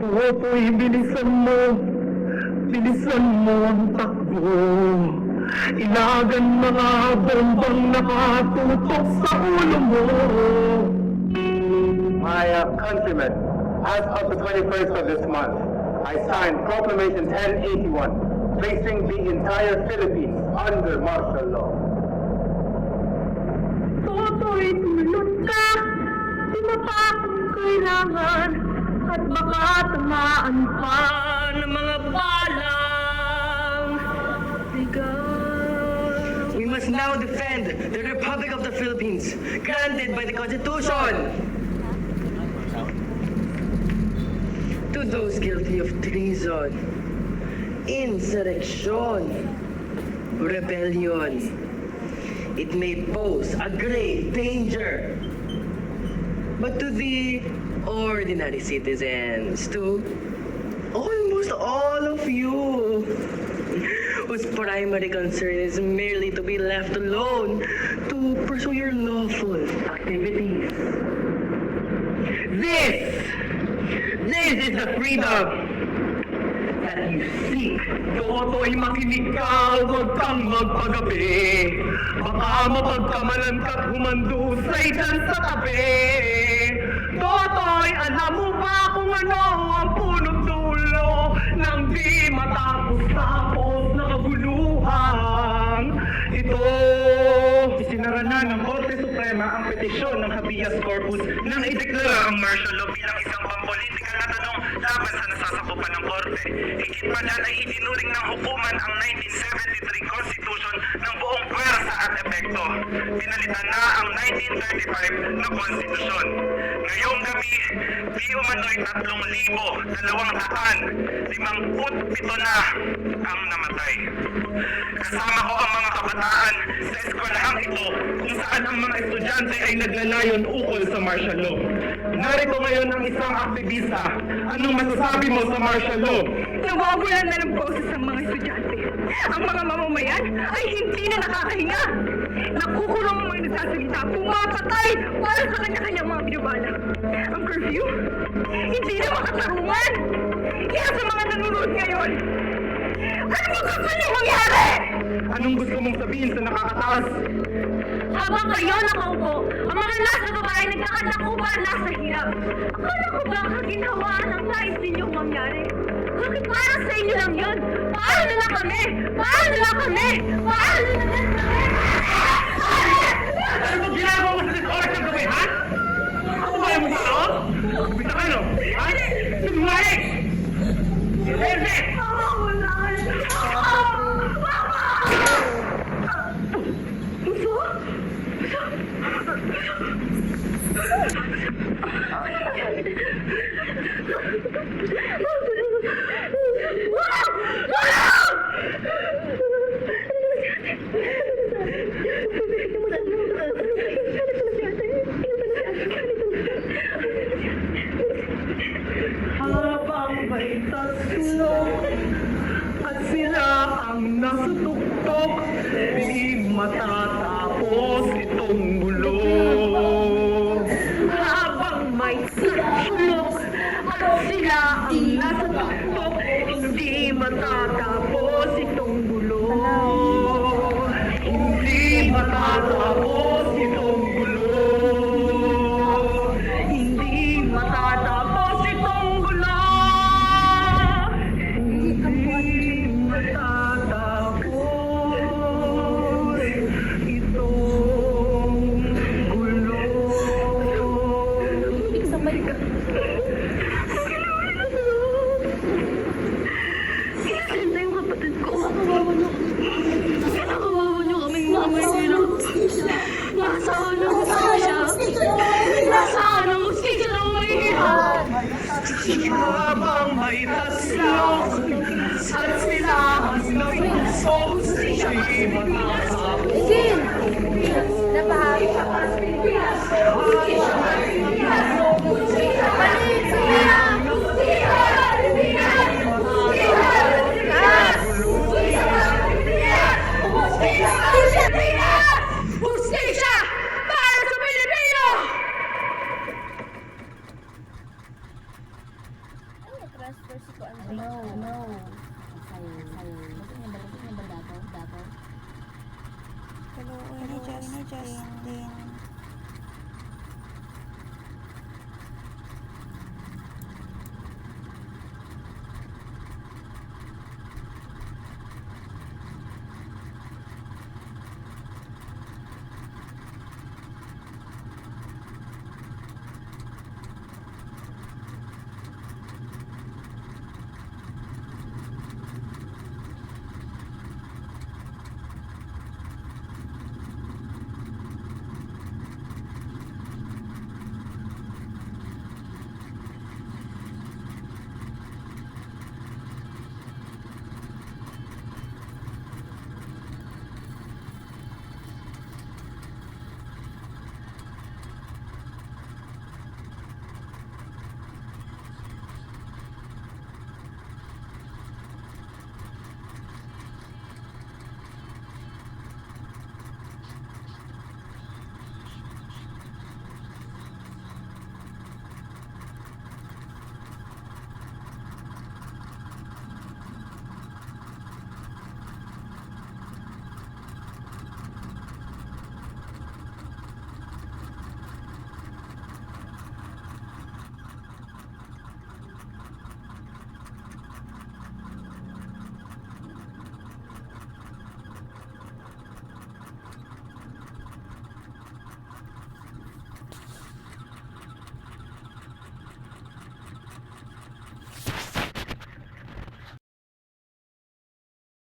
Toto'y bilisan mo ang takbo. Ilagan mga bombang nakatutok sa ulo mo. My countrymen, as of the 21st of this month, I signed Proclamation 1081, placing the entire Philippines under martial law. Toto'y tulog ka, di mo pa akong kailangan, at baka tamaan pa ng mga balang bigang. We must now defend the Republic of the Philippines, granted by the Constitution. To those guilty of treason, insurrection, rebellion, it may pose a grave danger. But to the ordinary citizens, to almost all of you, whose primary concern is merely to be left alone to pursue your lawful activities. This is the freedom that you seek. Toto'y makinig ka, huwag kang magpagabi. Baka mapagkamalan ka't humandusay dyan sa tabi. Toto'y alam mo ba kung ano ang punot dulo ng di matapos-tapos na kaguluhan? Ito, isinara na ng Korte Suprema ang petisyon ng habeas corpus nang ideklara ang martial law bilang isang pampolitikal na tanong laban sa nasasakupan ng Korte. Higit pa dyan ay itinuring ng hukuman ang 1973 Constitution ng buong pwersa at epekto. Pinalitan na ang 1935 na Konstitusyon. Ngayong gabi, di umano'y 3,257 na ang namatay. Kasama ko ang mga kabataan sa eskwelahang ito kung saan ang mga estudyante ay naglalayon ukol sa martial law. Narito ngayon ang isang aktivista. Anong masasabi mo sa martial law? Nawawalan na ng boses ang mga estudyante. Ang mga mamamayan ay hindi na nakakahinga. Nakukulong ang mga nagsasalita, pumapatay para sa kanya-kanyang mga binabala. Ang curfew, hindi na makatarungan. Kaya sa mga nanonood ngayon, ano mo gusto niyo mangyari? Anong gusto mong sabihin sa nakakataas? Habang kayo nakaupo, ang mga nasa baba ay nagkakatakupan nasa hirap. Akala ko ba kaginhawaan ang nais ninyong mangyari? Bakit para sa inyo lang yun? Paano na lang kami? Paano na lang kami? Paano na lang kami? Ano ba ginagawa mo sa discourse ng gabi, ha? Ako ba yung mukha, oh? Bita ka, no? Ha? Sumalik! Perfect! Habang may taslong at sila ang nasa tuktok, di matatapos itong mulo. Habang may sulok at sila ang nasa tuktok, hindi matatapos itong gulo. Hindi matatapos itong gulo. Hindi matatapos itong gulo. Hindi matatapos itong gulo. Sabay ka. Ganda yung kapatid ko. Kawawa niyo. Kawawa niyo kaming mga mahirap. Nasa anong siya? Nasa anong siya ng mahirap? Habang may taslong at sila ang napuso, siya'y matatapos. Napahari ka para sa Pilipinas. Hustisya para sa Pilipino! transfer si Kuan. No. Sayang. Bakit niya ba Davao? Hello, Justin.